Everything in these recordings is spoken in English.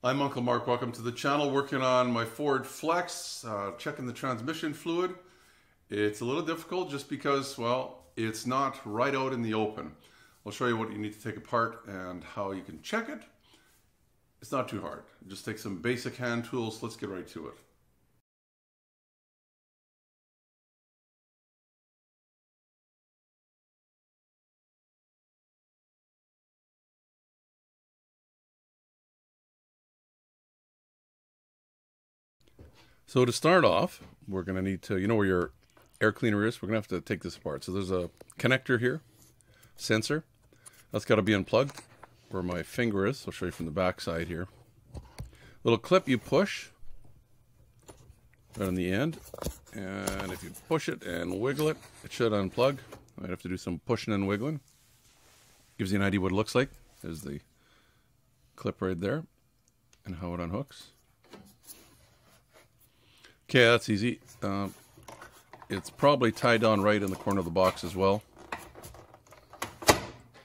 I'm Uncle Mark. Welcome to the channel. Working on my Ford Flex, checking the transmission fluid. It's a little difficult just because, well, it's not right out in the open. I'll show you what you need to take apart and how you can check it. It's not too hard. Just take some basic hand tools. Let's get right to it. So to start off, we're going to need to, you know where your air cleaner is? We're going to have to take this apart. So there's a connector here, sensor. That's got to be unplugged where my finger is. I'll show you from the back side here. Little clip you push right on the end. And if you push it and wiggle it, it should unplug. I might have to do some pushing and wiggling. Gives you an idea what it looks like. There's the clip right there and how it unhooks. Okay, that's easy. It's probably tied down right in the corner of the box as well.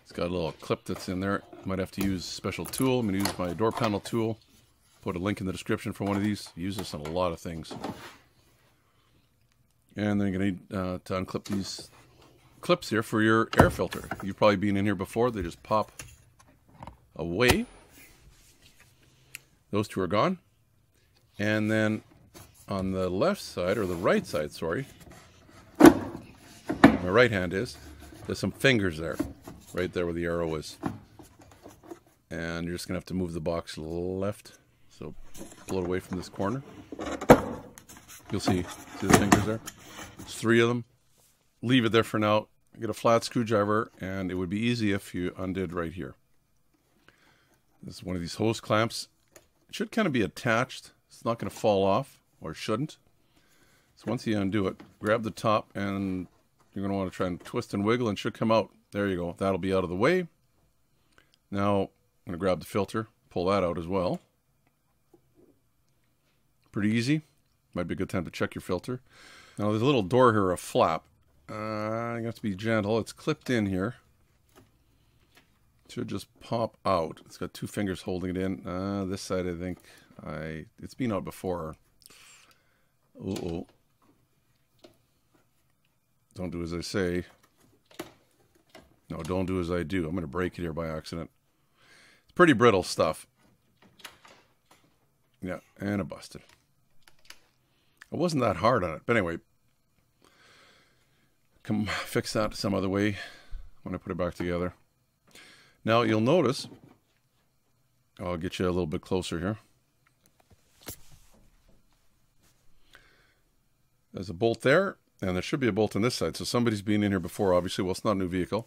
It's got a little clip that's in there. Might have to use a special tool. I'm going to use my door panel tool. Put a link in the description for one of these. Use this on a lot of things. And then you're going to need to unclip these clips here for your air filter. You've probably been in here before. They just pop away. Those two are gone. And then on the left side, or the right side, sorry, my right hand is, there's some fingers there, right there where the arrow is. And you're just going to have to move the box left, so pull it away from this corner. You'll see the fingers there? There's 3 of them. Leave it there for now. Get a flat screwdriver, and it would be easy if you undid right here. This is one of these hose clamps. It should kind of be attached. It's not going to fall off. Or shouldn't. So once you undo it, grab the top and you're going to want to try and twist and wiggle and it should come out. There you go. That'll be out of the way. Now I'm going to grab the filter, pull that out as well. Pretty easy. Might be a good time to check your filter. Now there's a little door here, a flap. You have to be gentle. It's clipped in here. It should just pop out. It's got 2 fingers holding it in. This side I think it's been out before. Uh-oh. Don't do as I say. No, don't do as I do. I'm going to break it here by accident. It's pretty brittle stuff. Yeah, and it busted. It wasn't that hard on it. But anyway, come fix that some other way when I put it back together. Now, you'll notice, I'll get you a little bit closer here. There's a bolt there, and there should be a bolt on this side. So somebody's been in here before, obviously. Well, it's not a new vehicle.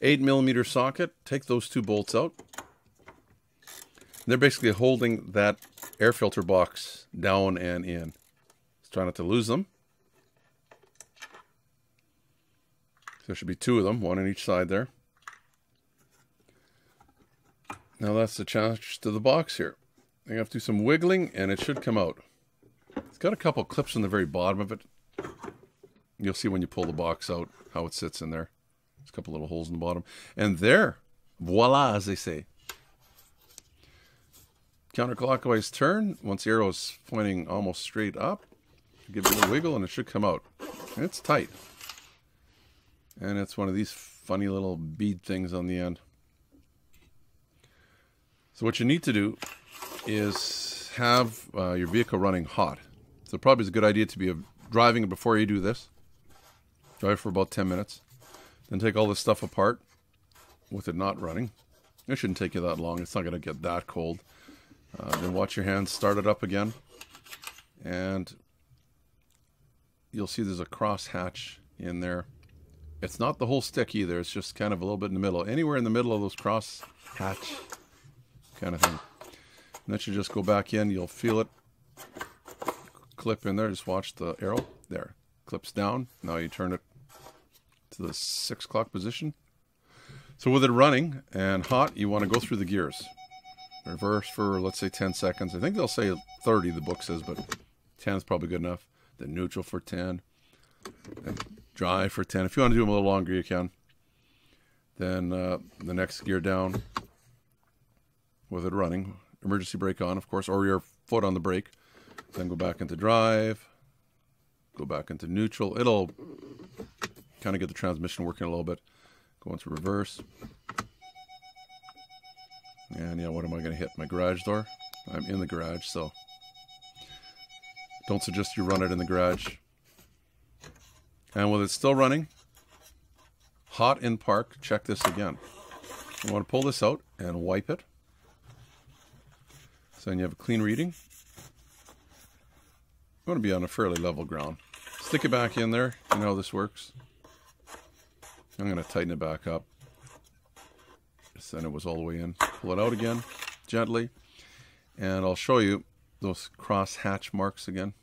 8mm socket. Take those 2 bolts out. And they're basically holding that air filter box down and in. Let's try not to lose them. There should be 2 of them, 1 on each side there. Now that's attached to the box here. You have to do some wiggling, and it should come out. It's got a couple clips on the very bottom of it. You'll see when you pull the box out how it sits in there. There's a couple little holes in the bottom. And there, voila, as they say. Counterclockwise turn. Once the arrow is pointing almost straight up, give it a wiggle and it should come out. And it's tight. And it's one of these funny little bead things on the end. So what you need to do is have your vehicle running hot. So probably is a good idea to be driving before you do this. Drive for about 10 minutes. Then take all this stuff apart with it not running. It shouldn't take you that long. It's not going to get that cold. Then watch your hands, start it up again. And you'll see there's a cross hatch in there. It's not the whole stick either. It's just kind of a little bit in the middle. Anywhere in the middle of those cross hatch kind of thing. And that should just go back in. You'll feel it clip in there. Just watch the arrow. There. Clips down. Now you turn it to the 6 o'clock position. So with it running and hot, you want to go through the gears. Reverse for, let's say, 10 seconds. I think they'll say 30, the book says, but 10 is probably good enough. Then neutral for 10. And drive for 10. If you want to do them a little longer, you can. Then the next gear down with it running. emergency brake on, of course, or your foot on the brake. Then go back into drive, go back into neutral. It'll kind of get the transmission working a little bit. Go into reverse. And yeah, what am I going to hit? My garage door? I'm in the garage, so don't suggest you run it in the garage. And with it still running, hot in park, check this again. You want to pull this out and wipe it. So then you have a clean reading. You want to be on a fairly level ground. Stick it back in there. You know how this works. I'm going to tighten it back up. Just then it was all the way in. Pull it out again, gently. And I'll show you those cross hatch marks again.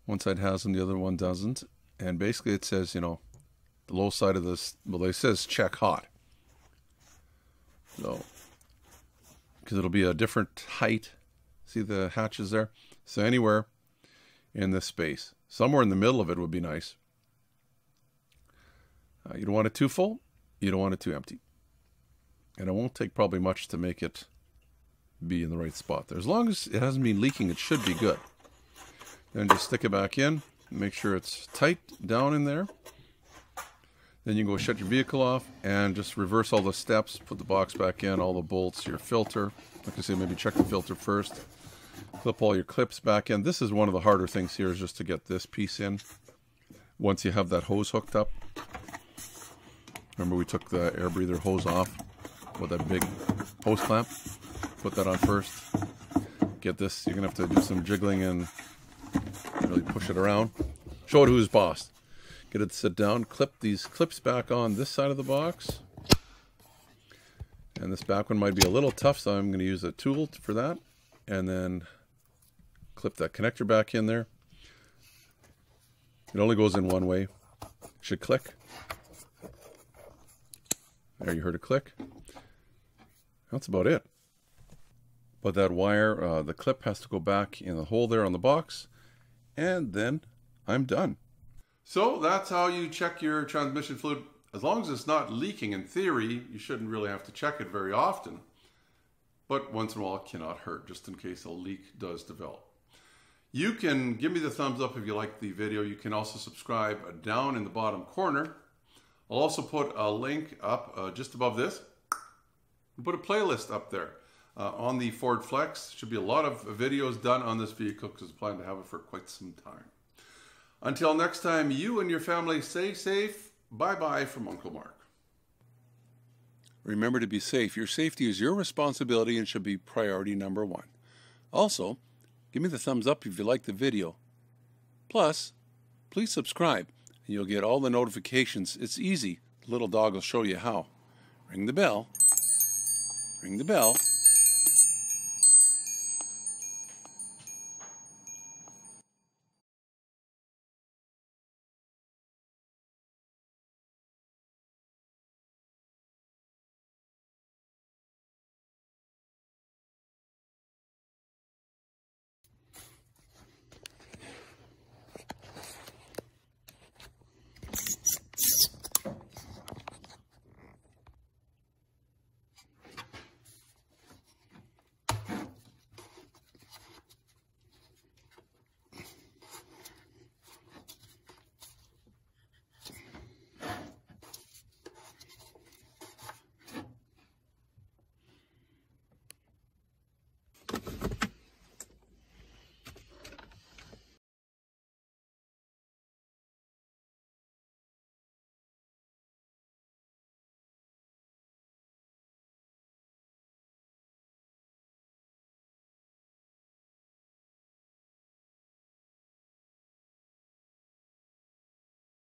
One side has them, the other one doesn't. And basically it says, you know, the low side of this, well, it says check hot. So, because it'll be a different height. See the hatches there? So anywhere in this space. Somewhere in the middle of it would be nice. You don't want it too full. You don't want it too empty. And it won't take probably much to make it be in the right spot there. As long as it hasn't been leaking, it should be good. Then just stick it back in. Make sure it's tight down in there. Then you can go shut your vehicle off and just reverse all the steps. Put the box back in, all the bolts, your filter. Like I say, maybe check the filter first. Clip all your clips back in. This is one of the harder things here, is just to get this piece in. Once you have that hose hooked up. Remember we took the air breather hose off with that big hose clamp. Put that on first. Get this. You're going to have to do some jiggling and really push it around. Show it who's boss. Get it to sit down. Clip these clips back on this side of the box. And this back one might be a little tough, so I'm going to use a tool for that. And then clip that connector back in there. It only goes in one way. Should click. There, you heard it click. That's about it. But that wire, the clip has to go back in the hole there on the box. And then I'm done. So that's how you check your transmission fluid. As long as it's not leaking, in theory, you shouldn't really have to check it very often. But once in a while, it cannot hurt, just in case a leak does develop. You can give me the thumbs up if you like the video. You can also subscribe down in the bottom corner. I'll also put a link up just above this. I'll put a playlist up there on the Ford Flex. Should be a lot of videos done on this vehicle because I plan to have it for quite some time. Until next time, you and your family stay safe. Bye-bye from Uncle Mark. Remember to be safe. Your safety is your responsibility and should be priority number one. Also, give me the thumbs up if you like the video. Plus, please subscribe. You'll get all the notifications. It's easy. The little dog will show you how. Ring the bell. Ring the bell.